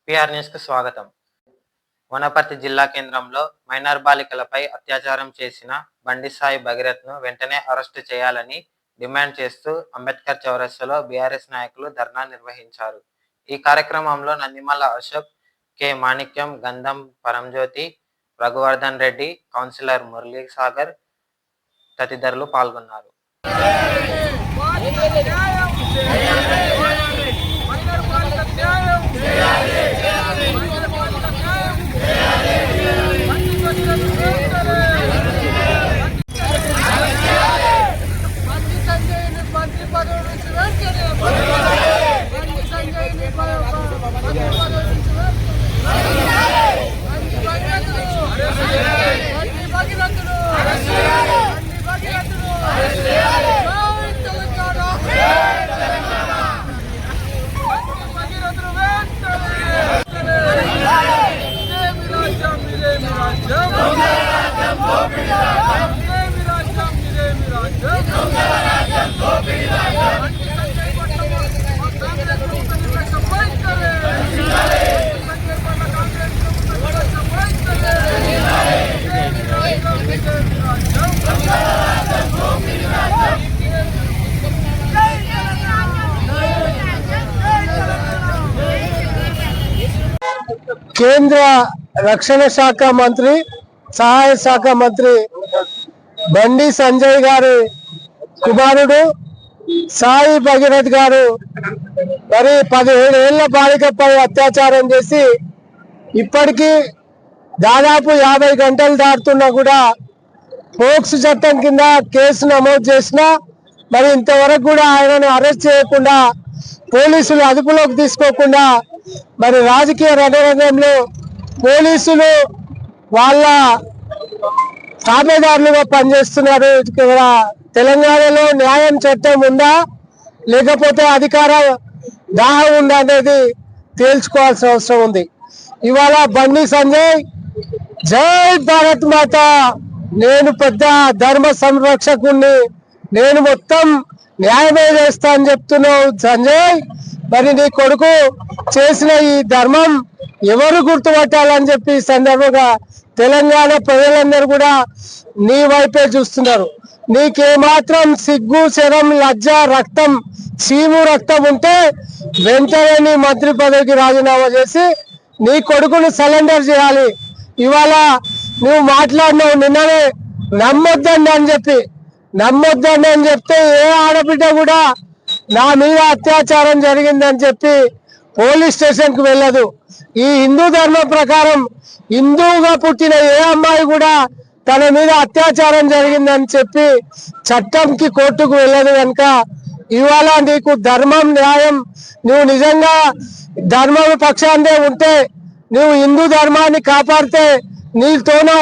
PR news కు స్వాగతం. వనపర్తి జిల్లా కేంద్రంలో మైనర్ బాలికలపై అత్యాచారం చేసిన బండి సాయి భగీరథ్ను వెంటనే అరెస్టు చేయాలని డిమాండ్ చేస్తూ అంబేద్కర్ చౌరస్తాలో బీఆర్ఎస్ నాయకులు ధర్నా నిర్వహించారు. ఈ కార్యక్రమంలో నందిమల్ల అశోక్, కె మాణిక్యం, గంధం పరంజ్యోతి, రఘువర్ధన్ రెడ్డి, కౌన్సిలర్ మురళీ సాగర్ తదితరులు పాల్గొన్నారు. కేంద్ర రక్షణ శాఖ మంత్రి, సహాయ శాఖ మంత్రి బండి సంజయ్ గారి కుమారుడు సాయి భగీరథ్ గారు మరి 17 ఏళ్ల బాలికపై అత్యాచారం చేసి ఇప్పటికీ దాదాపు 50 గంటలు దాటుతున్నా కూడా పోక్స్ చట్టం కింద కేసు నమోదు చేసినా మరి ఇంతవరకు కూడా ఆయనను అరెస్ట్ చేయకుండా, పోలీసులు అదుపులోకి తీసుకోకుండా మరి రాజకీయ రణరంగంలో పోలీసులు వాళ్ళ తాబేదారులుగా పనిచేస్తున్నారు. ఇక్కడ తెలంగాణలో న్యాయం చట్టం ఉందా లేకపోతే అధికార దాహం ఉందా అనేది తేల్చుకోవాల్సిన అవసరం ఉంది. ఇవాళ బండి సంజయ్ జై భారత్ మాత, నేను పెద్ద ధర్మ సంరక్షకుణ్ణి, నేను మొత్తం న్యాయమే చేస్తా అని చెప్తున్నావు సంజయ్. మరి నీ కొడుకు చేసిన ఈ ధర్మం ఎవరు గుర్తుపట్టాలని చెప్పి సందర్భంగా తెలంగాణ ప్రజలందరూ కూడా నీ వైపే చూస్తున్నారు. నీకేమాత్రం సిగ్గు, శరం, లజ్జ, రక్తం, చీము రక్తం ఉంటే వెంటనే నీ మంత్రి పదవికి రాజీనామా చేసి నీ కొడుకును సరెండర్ చేయాలి. ఇవాళ నువ్వు మాట్లాడినావు నిన్ననే నమ్మొద్దండి అని చెప్తే ఏ ఆడబిడ్డ కూడా నా మీద అత్యాచారం జరిగిందని చెప్పి పోలీస్ స్టేషన్కి వెళ్ళదు. ఈ హిందూ ధర్మం ప్రకారం హిందువుగా పుట్టిన ఏ అమ్మాయి కూడా తన మీద అత్యాచారం జరిగిందని చెప్పి చట్టంకి కోర్టుకు వెళ్ళదు. కనుక ఇవాళ నీకు ధర్మం, న్యాయం, నువ్వు నిజంగా ధర్మం పక్షాన్నే ఉంటే, నువ్వు హిందూ ధర్మాన్ని కాపాడితే, నీతోనే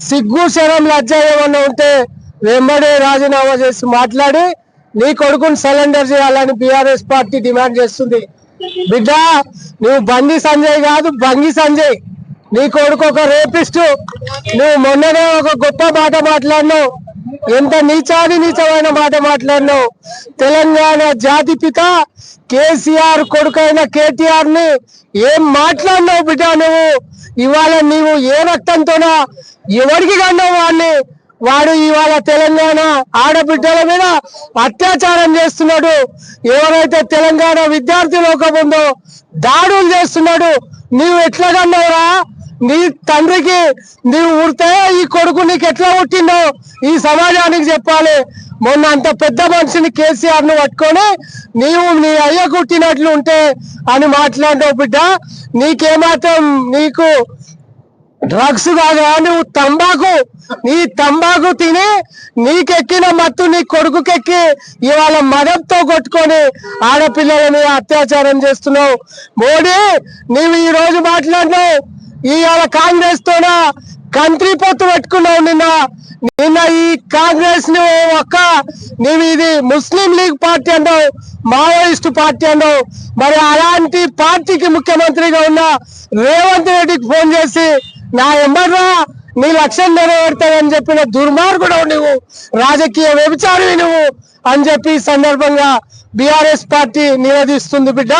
సిగ్గు, శరం, లజ్జ ఏమన్నా ఉంటే వెంబడే రాజీనామా చేసి మాట్లాడి నీ కొడుకుని సరెండర్ చేయాలని బీఆర్ఎస్ పార్టీ డిమాండ్ చేస్తుంది. బిడ్డ, నువ్వు బండి సంజయ్ కాదు, బంగి సంజయ్. నీ కొడుకు ఒక రేపిస్టు. నువ్వు మొన్ననే ఒక గొప్ప మాట మాట్లాడినావు, ఎంత నీచమైన మాట మాట్లాడినావు. తెలంగాణ జాతిపిత కేసీఆర్ కొడుకైన కేటీఆర్ ని ఏం మాట్లాడినావు బిడ్డ నువ్వు. ఇవాళ నీవు ఏ రక్తంతోనా ఎవరికి కన్నావు వాడిని. వాడు ఇవాళ తెలంగాణ ఆడబిడ్డల మీద అత్యాచారం చేస్తున్నాడు. ఎవరైతే తెలంగాణ విద్యార్థి లోకం ఉందో దాడులు చేస్తున్నాడు. నీవు ఎట్లా కన్నావురా? నీ తండ్రికి నీవు ఉడితే ఈ కొడుకు నీకు ఎట్లా పుట్టిందో ఈ సమాజానికి చెప్పాలి. మొన్న అంత పెద్ద మనిషిని కేసీఆర్ ను పట్టుకొని నీవు నీ అయ్య కుట్టినట్లు ఉంటే అని మాట్లాడినావు బిడ్డ. నీకేమాత్రం నీకు డ్రగ్స్ కాదా, నువ్వు తంబాకు తిని నీకెక్కిన మత్తు నీ కొడుకుకెక్కి ఇవాళ మదంతో కొట్టుకొని ఆడపిల్లలని అత్యాచారం చేస్తున్నావు. మోడీ, నీవు ఈ రోజు మాట్లాడినావు, ఇవాళ కాంగ్రెస్ తోన కంట్రీ పొత్తు పెట్టుకున్నావు. నిన్న ఈ కాంగ్రెస్ నీవు ఇది ముస్లిం లీగ్ పార్టీ అన్నావు, మావోయిస్టు పార్టీ అన్నావు. మరి అలాంటి పార్టీకి ముఖ్యమంత్రిగా ఉన్న రేవంత్ రెడ్డికి ఫోన్ చేసి నా ఎంబర్రా నీ లక్ష్యం నెరవేరుతాయని చెప్పిన దుర్మార్గుడు నువ్వు, రాజకీయ వ్యభిచారివి నువ్వు. అని చెప్పి ఈ సందర్భంగా బీఆర్ఎస్ పార్టీ నిలదీస్తుంది. బిడ్డ,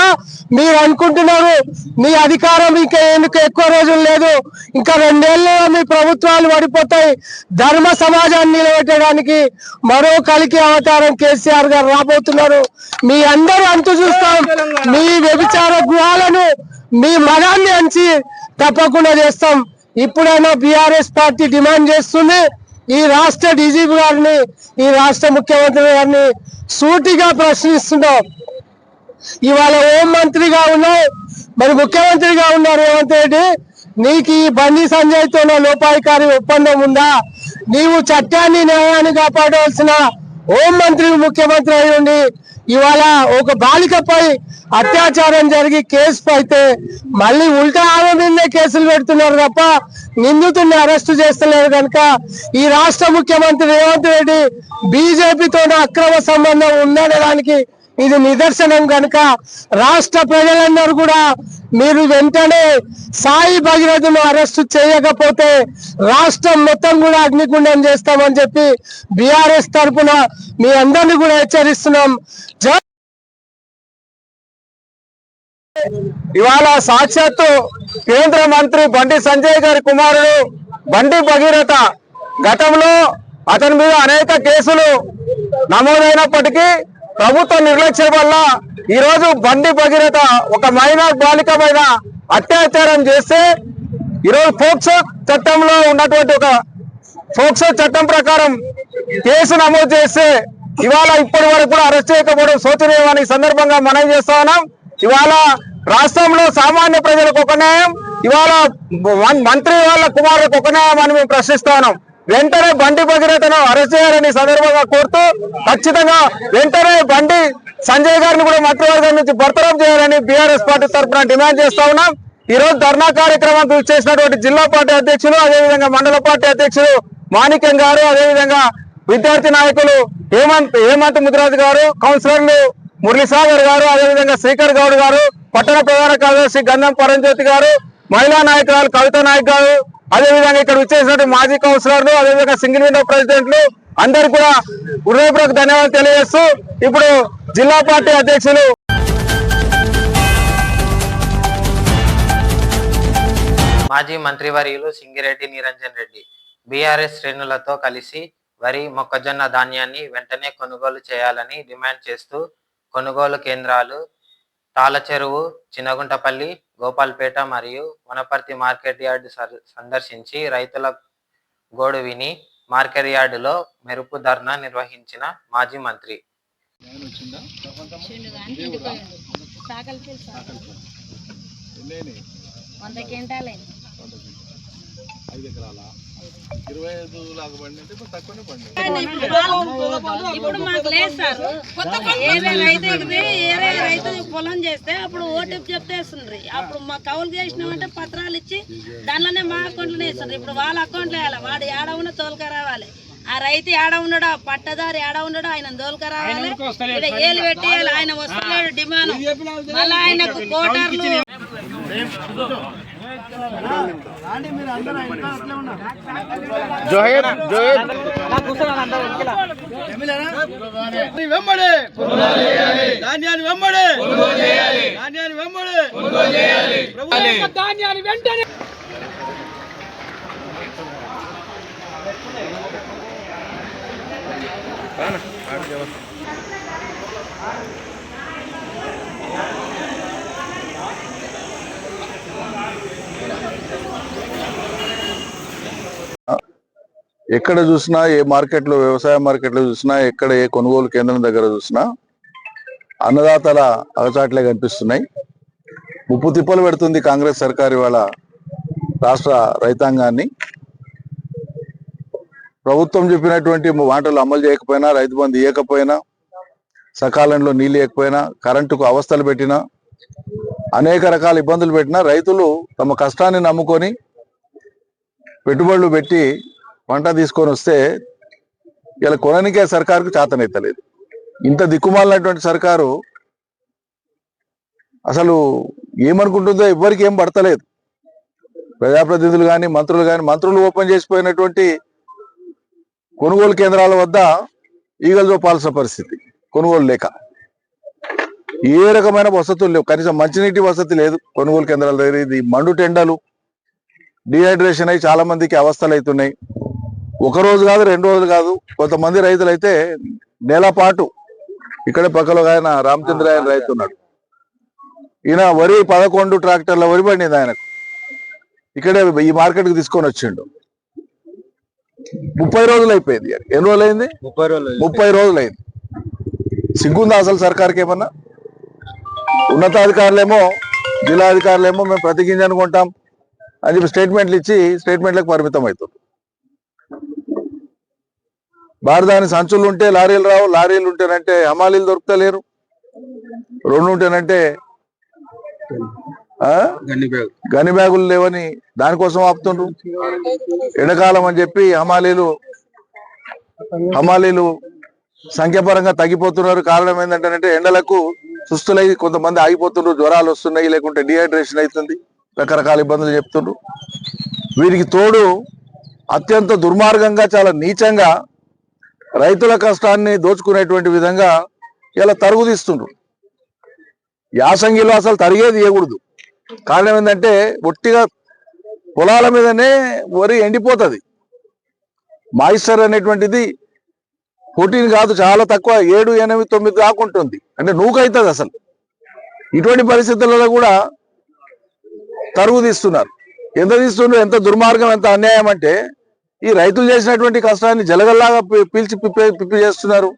మీరు అనుకుంటున్నారు మీ అధికారం ఇంకా ఎందుకు ఎక్కువ రోజులు లేదు, ఇంకా 2 ఏళ్ళలో మీ ప్రభుత్వాలు పడిపోతాయి, ధర్మ సమాజాన్ని నిలబెట్టడానికి మరో కలికి అవతారం కేసీఆర్ గారు రాబోతున్నారు, మీ అందరూ అంతు చూస్తాం, మీ వ్యభిచార గృహాలను మీ మగాన్ని అంచి తప్పకుండా చేస్తాం. ఇప్పుడైనా బీఆర్ఎస్ పార్టీ డిమాండ్ చేస్తుంది, ఈ రాష్ట్ర డీజీపీ గారిని, ఈ రాష్ట్ర ముఖ్యమంత్రి గారిని సూటిగా ప్రశ్నిస్తున్నాం. ఇవాళ హోం మంత్రిగా ఉన్నావు, మరి ముఖ్యమంత్రిగా ఉన్నారు రేవంత్ రెడ్డి, నీకు ఈ బండి సంజయ్తో లోపాయికారి ఒప్పందం ఉందా? నీవు చట్టాన్ని న్యాయాన్ని కాపాడవలసిన హోం మంత్రి ముఖ్యమంత్రి అయి ఉండి ఇవాళ ఒక బాలికపై అత్యాచారం జరిగి కేసు అయితే మళ్ళీ ఉల్టా ఆమె మీదనే కేసులు పెడుతున్నారు తప్ప నిందితుడిని అరెస్టు చేస్తలేరు. కనుక ఈ రాష్ట్ర ముఖ్యమంత్రి రేవంత్ రెడ్డి బీజేపీతో అక్రమ సంబంధం ఉందనడానికి ఇది నిదర్శనం. కనుక రాష్ట్ర ప్రజలందరూ కూడా మీరు వెంటనే సాయి భగీరథను అరెస్టు చేయకపోతే రాష్ట్రం మొత్తం కూడా అగ్నిగుండం చేస్తామని చెప్పి బీఆర్ఎస్ తరఫున మీ అందరినీ కూడా హెచ్చరిస్తున్నాం. ఇవాళ సాక్షాత్తు కేంద్ర మంత్రి బండి సంజయ్ గారి కుమారుడు బండి భగీరథ, గతంలో అతని మీద అనేక కేసులు నమోదైనప్పటికీ ప్రభుత్వ నిర్లక్ష్యం వల్ల ఈరోజు బండి భగీరథ ఒక మైనర్ బాలిక పైన అత్యాచారం చేస్తే ఈరోజు పోక్సో చట్టంలో ఉన్నటువంటి ఒక పోక్సో చట్టం ప్రకారం కేసు నమోదు చేస్తే ఇవాళ ఇప్పటి వరకు కూడా అరెస్ట్ చేయకపోవడం శోచనీయమని సందర్భంగా మనం చేస్తా ఉన్నాం. ఇవాళ రాష్ట్రంలో సామాన్య ప్రజలకు ఒక న్యాయం, ఇవాళ మంత్రి వాళ్ళ కుమారులకు ఒక న్యాయం అని మేము ప్రశ్నిస్తా ఉన్నాం. వెంటనే బండి భగీరథను అరెస్ట్ చేయాలని సందర్భంగా కోరుతూ ఖచ్చితంగా వెంటనే బండి సంజయ్ గారిని కూడా మంత్రివర్గం నుంచి బర్తరఫ్ చేయాలని బీఆర్ఎస్ పార్టీ తరఫున డిమాండ్ చేస్తా ఉన్నాం. ఈ రోజు ధర్నా కార్యక్రమం చేసినటువంటి జిల్లా పార్టీ అధ్యక్షులు, అదేవిధంగా మండల పార్టీ అధ్యక్షులు మాణిక్యం గారు, అదేవిధంగా విద్యార్థి నాయకులు హేమంత్ ముదిరాజు గారు, కౌన్సిలర్లు మురళీసాగర్ గారు, అదేవిధంగా శ్రీకర్ గౌడ్ గారు, పట్టణ ప్రధాన కార్యదర్శి గంధం పరంజ్యోతి గారు, మహిళా నాయకురాలు కవిత నాయక్ గారు, అదేవిధంగా ఇక్కడ విచ్చేసినటువంటి మాజీ కౌన్సిలర్లు, అదేవిధంగా సింగిల్ విండో ప్రెసిడెంట్లు అందరు కూడా హృదయపూర్వక ధన్యవాదాలు తెలియజేస్తూ ఇప్పుడు జిల్లా పార్టీ అధ్యక్షులు మాజీ మంత్రివర్యులు సింగిరెడ్డి నిరంజన్ రెడ్డి బీఆర్ఎస్ శ్రేణులతో కలిసి వరి, మొక్కజొన్న ధాన్యాన్ని వెంటనే కొనుగోలు చేయాలని డిమాండ్ చేస్తూ కొనుగోలు కేంద్రాలు తాళచెరువు, చిన్నగుంటపల్లి, గోపాల్పేట మరియు వనపర్తి మార్కెట్ యార్డు సందర్శించి రైతుల గోడు విని మార్కెట్ యార్డులో మెరుపు ధర్నా నిర్వహించిన మాజీ మంత్రి ఇప్పుడు మాకు లేదు సార్. ఏరే రైతు పొలం చేస్తే అప్పుడు ఓటీపీ చెప్తేస్తుంది. అప్పుడు మా కౌలు చేసినామంటే పత్రాలు ఇచ్చి దానిలోనే మా అకౌంట్లోనే ఇస్తుంది. ఇప్పుడు వాళ్ళ అకౌంట్లో వేయాలి. వాడు ఏడ ఉన్న తోలుక రావాలి. ఆ రైతు ఏడ ఉన్నాడు, ఆ పట్టదారు ఏడ ఉన్నాడు, ఆయన దోలుక రావాలి. ఇక్కడ ఏలు పెట్టేయాలి. ఆయన వస్తలేడు డిమాండ్, మళ్ళీ ఆయనకు కోటర్లు వెంబడే ధాన్యాన్ని వెంబడే ధాన్యాన్ని వెంబడే ధాన్యాన్ని వెంటనే ఎక్కడ చూసినా, ఏ మార్కెట్లో, వ్యవసాయ మార్కెట్లో చూసినా, ఎక్కడ ఏ కొనుగోలు కేంద్రం దగ్గర చూసినా అన్నదాతల అగచాట్లే కనిపిస్తున్నాయి. ముప్పు తిప్పలు పెడుతుంది కాంగ్రెస్ సర్కారు ఇవాళ రాష్ట్ర రైతాంగాన్ని. ప్రభుత్వం చెప్పినటువంటి మాటలు అమలు చేయకపోయినా, రైతు బంధు ఇవ్వకపోయినా, సకాలంలో నీళ్ళు ఇవ్వకపోయినా, కరెంటుకు అవస్థలు పెట్టినా, అనేక రకాల ఇబ్బందులు పెట్టినా రైతులు తమ కష్టాన్ని నమ్ముకొని పెట్టుబడులు పెట్టి పంట తీసుకొని వస్తే ఇలా కొననికే సర్కారుకు చేతనెత్తలేదు. ఇంత దిక్కుమాలినటువంటి సర్కారు అసలు ఏమనుకుంటుందో ఎవ్వరికి ఏం పడతలేదు. ప్రజాప్రతినిధులు కానీ మంత్రులు ఓపెన్ చేసిపోయినటువంటి కొనుగోలు కేంద్రాల వద్ద ఈగలు చూపాల్సిన పరిస్థితి, కొనుగోలు లేక. ఏ రకమైన వసతులు లేవు, కనీసం మంచినీటి వసతి లేదు కొనుగోలు కేంద్రాల దగ్గర. ఇది మండు టెండలు, డిహైడ్రేషన్ అయి చాలా మందికి అవస్థలు అవుతున్నాయి. ఒక రోజు కాదు, 2 రోజులు కాదు, కొంతమంది రైతులు అయితే నెల పాటు. ఇక్కడే పక్కలో ఆయన రామచంద్ర ఆయన రైతు ఉన్నాడు. ఈయన వరి 11 ట్రాక్టర్ల వరి పండింది ఆయనకు. ఇక్కడే ఈ మార్కెట్కి తీసుకొని వచ్చిండు. 30 రోజులు అయిపోయింది. ఎన్ని రోజులు అయింది? 30 రోజులు అయింది. సిగ్గుందా అసలు సర్కార్కి ఏమన్నా? ఉన్నతాధికారులేమో, జిల్లాధికారులేమో మేము ప్రతి గింజ అనుకుంటాం అని చెప్పి స్టేట్మెంట్లు ఇచ్చి స్టేట్మెంట్లకు పరిమితం అవుతుంది. భారదాని సంచులు ఉంటే లారీలు రావు, లారీలు ఉంటేనంటే హమాలీలు దొరుకుతలేరు, 2 ఉంటేనంటే గని బ్యాగులు లేవని దానికోసం ఆపుతుండ్రు. ఎండాకాలం అని చెప్పి హమాలీలు సంఖ్యాపరంగా తగ్గిపోతున్నారు. కారణం ఏంటంటే ఎండలకు సుస్తులై కొంతమంది ఆగిపోతుండ్రు, జ్వరాలు వస్తున్నాయి, లేకుంటే డిహైడ్రేషన్ అవుతుంది, రకరకాల ఇబ్బందులు చెప్తుండ్రు. వీరికి తోడు అత్యంత దుర్మార్గంగా, చాలా నీచంగా రైతుల కష్టాన్ని దోచుకునేటువంటి విధంగా ఇలా తరుగు తీస్తుండ్రు. యాసంగిలో అసలు తరిగేది ఇవ్వకూడదు. కారణం ఏంటంటే ఒట్టిగా పొలాల మీదనే వరి ఎండిపోతుంది. మాయిశ్చర్ అనేటువంటిది ప్రోటీన్ కాదు, చాలా తక్కువ, 7, 8, 9 దాకుంటుంది. అంటే నూకైతుంది అసలు. ఇటువంటి పరిస్థితులలో కూడా తరుగు తీస్తున్నారు. ఎంత తీస్తున్నారు, ఎంత దుర్మార్గం, ఎంత అన్యాయం అంటే ఈ రైతులు చేసినటువంటి కష్టాన్ని జలగల్లాగా పీల్చి పిప్పి చేస్తున్నారు.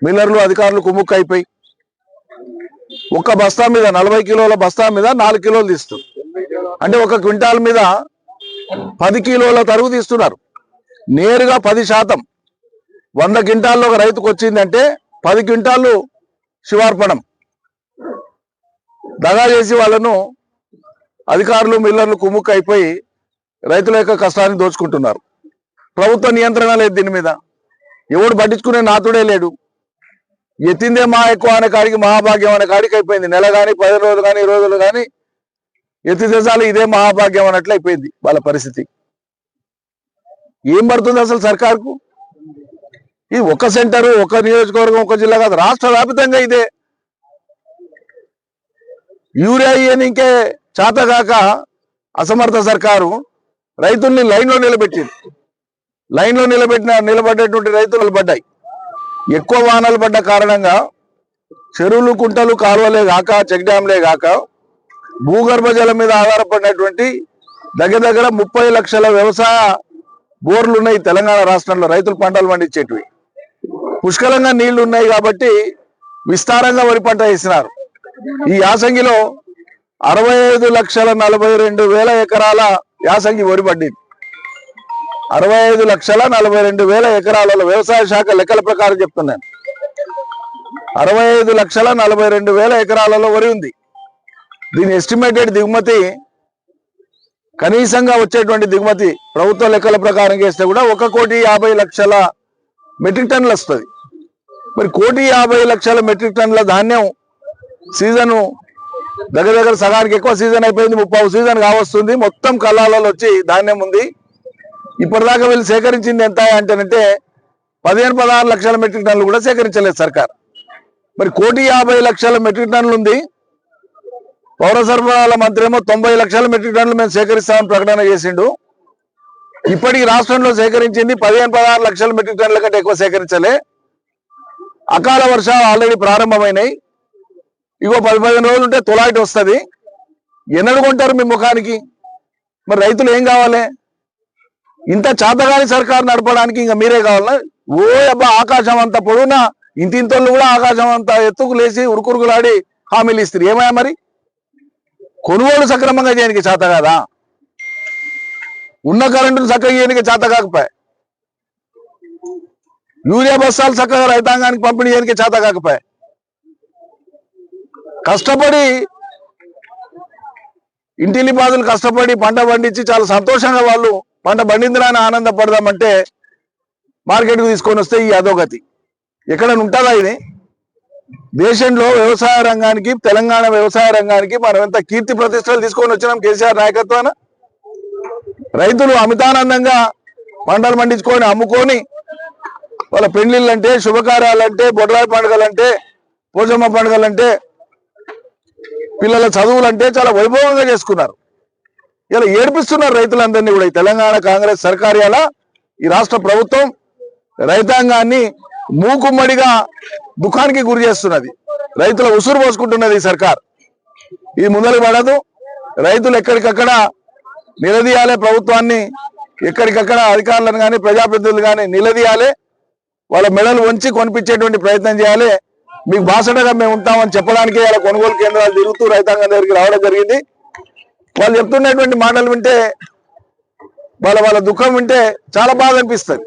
మిల్లర్లు, అధికారులు కుమ్ముక్కు అయిపోయి ఒక్క బస్తా మీద 40 కిలోల బస్తా మీద 4 కిలోలు తీస్తున్నారు. అంటే ఒక క్వింటాల్ మీద 10 కిలోల తరుగు తీస్తున్నారు. నేరుగా 10%. 100 క్వింటాల్లో ఒక రైతుకు వచ్చిందంటే 10 క్వింటాళ్ళు శివార్పణం. దగా చేసి వాళ్ళను అధికారులు, మిల్లర్లు కుమ్ముక్కు అయిపోయి రైతుల యొక్క కష్టాన్ని దోచుకుంటున్నారు. ప్రభుత్వ నియంత్రణ లేదు దీని మీద. ఎవడు పట్టించుకునే నాతుడే లేడు. ఎత్తిందే మా ఎక్కువ అనే కాడికి మహాభాగ్యం అనే కాడికి అయిపోయింది. నెల కానీ, 10 రోజులు కానీ, 20 రోజులు కానీ ఎత్తితే చాలు ఇదే మహాభాగ్యం అన్నట్లు అయిపోయింది వాళ్ళ పరిస్థితి. ఏం పడుతుంది అసలు సర్కార్కు? ఇది ఒక సెంటరు, ఒక నియోజకవర్గం, ఒక జిల్లా కాదు, రాష్ట్ర వ్యాప్తంగా ఇదే. యూరియా ఇంకే చేతగాక అసమర్థ సర్కారు రైతుల్ని లైన్లో నిలబెట్టింది. లైన్లో నిలబడ్డటువంటి రైతులు పడ్డాయి. ఎక్కువ వానలు పడ్డ కారణంగా చెరువులు, కుంటలు, కాలువలే కాక, చెక్ డ్యాంలే కాక భూగర్భ జలం మీద ఆధారపడినటువంటి దగ్గర 30 లక్షల వ్యవసాయ బోర్లు ఉన్నాయి తెలంగాణ రాష్ట్రంలో. రైతులు పంటలు పండించేటివి పుష్కలంగా నీళ్లు ఉన్నాయి కాబట్టి విస్తారంగా వరి పంట వేసినారు. ఈ యాసంగిలో 65,42,000 ఎకరాల యాసంగి వరి పడింది. 65,42,000 ఎకరాలలో వ్యవసాయ శాఖ లెక్కల ప్రకారం చెప్తున్నాను. 65,42,000 ఎకరాలలో వరి ఉంది. దీని ఎస్టిమేటెడ్ దిగుమతి, కనీసంగా వచ్చేటువంటి దిగుమతి ప్రభుత్వ లెక్కల ప్రకారం చేస్తే కూడా 1,50,00,000 మెట్రిక్ టన్నులు వస్తుంది. మరి 1,50,00,000 మెట్రిక్ టన్నుల ధాన్యం సీజను దగ్గర సగానికి ఎక్కువ సీజన్ అయిపోయింది. 30 సీజన్ కావస్తుంది. మొత్తం కళ్ళాలలో వచ్చి ధాన్యం ఉంది. ఇప్పటిదాకా వీళ్ళు సేకరించింది ఎంత అంటేనంటే 15-16 లక్షల మెట్రిక్ టన్నులు కూడా సేకరించలేదు సర్కార్. మరి 1,50,00,000 మెట్రిక్ టన్నులు ఉంది. పౌర సరఫరాల మంత్రి ఏమో 90 లక్షల మెట్రిక్ టన్నులు మేము సేకరిస్తామని ప్రకటన చేసిండు. ఇప్పటికి రాష్ట్రంలో సేకరించింది 15-16 లక్షల మెట్రిక్ టన్నుల కంటే ఎక్కువ సేకరించలే. అకాల వర్షాలు ఆల్రెడీ ప్రారంభమైనాయి. ఇగో 10-15 రోజులు ఉంటే తొలాయిట్ వస్తుంది. ఎన్నడు కొంటారు మీ ముఖానికి? మరి రైతులు ఏం కావాలి? ఇంత చాతగాని సర్కారు నడపడానికి ఇంకా మీరే కావాలా? ఓ అబ్బా, ఆకాశం అంత పొడుగునా ఇంతింతోళ్ళు కూడా ఆకాశం అంత ఎత్తుకు లేచి ఉరుకురుకులాడి హామీలు ఇస్తారు. ఏమయ్యా మరి? కొనుగోలు సక్రమంగా చేయడానికి చేత కాదా? ఉన్న కరెంటును చక్కగా చేయడానికి చేత కాకపోయా, యూరియా బస్తాలు చక్కగా రైతాంగానికి పంపిణీ చేయడానికి చేత కాకపోయా, కష్టపడి ఇంటిలి బాధలు కష్టపడి పంట పండించి చాలా సంతోషంగా వాళ్ళు పంట పండిందని ఆనందపడదామంటే మార్కెట్కు తీసుకొని వస్తే ఈ అధోగతి. ఎక్కడైనా ఉంటుందా ఇది? దేశంలో వ్యవసాయ రంగానికి, తెలంగాణ వ్యవసాయ రంగానికి మనం ఎంత కీర్తి ప్రతిష్టలు తీసుకొని వచ్చినాం కేసీఆర్ నాయకత్వాన. రైతులు అమితానందంగా పంటలు పండించుకొని అమ్ముకొని వాళ్ళ పెళ్లిళ్ళంటే, శుభకార్యాలంటే, బొడ్రాయి పండుగలంటే, పోచమ్మ పండుగలంటే, పిల్లల చదువులంటే చాలా వైభవంగా చేసుకున్నారు. ఇలా ఏడిపిస్తున్నారు రైతులందరినీ కూడా. ఈ తెలంగాణ కాంగ్రెస్ సర్కార్ ఇలా ఈ రాష్ట్ర ప్రభుత్వం రైతాంగాన్ని మూకుమ్మడిగా దుఃఖానికి గురి చేస్తున్నది. రైతుల ఉసురు పోసుకుంటున్నది ఈ సర్కార్. ఇది ముందరికి పడదు. రైతులు ఎక్కడికక్కడ నిలదీయాలి, ప్రభుత్వాన్ని ఎక్కడికక్కడ అధికారులను కానీ ప్రజాప్రతినిధులు కానీ నిలదీయాలి. వాళ్ళ మెడలు వంచి కొనిపించేటువంటి ప్రయత్నం చేయాలి. మీకు బాసటగా మేము ఉంటామని చెప్పడానికే ఇలా కొనుగోలు కేంద్రాలు తిరుగుతూ రైతాంగం దగ్గరికి రావడం జరిగింది. వాళ్ళు చెప్తున్నటువంటి మాటలు వింటే, వాళ్ళ దుఃఖం వింటే చాలా బాధ అనిపిస్తుంది.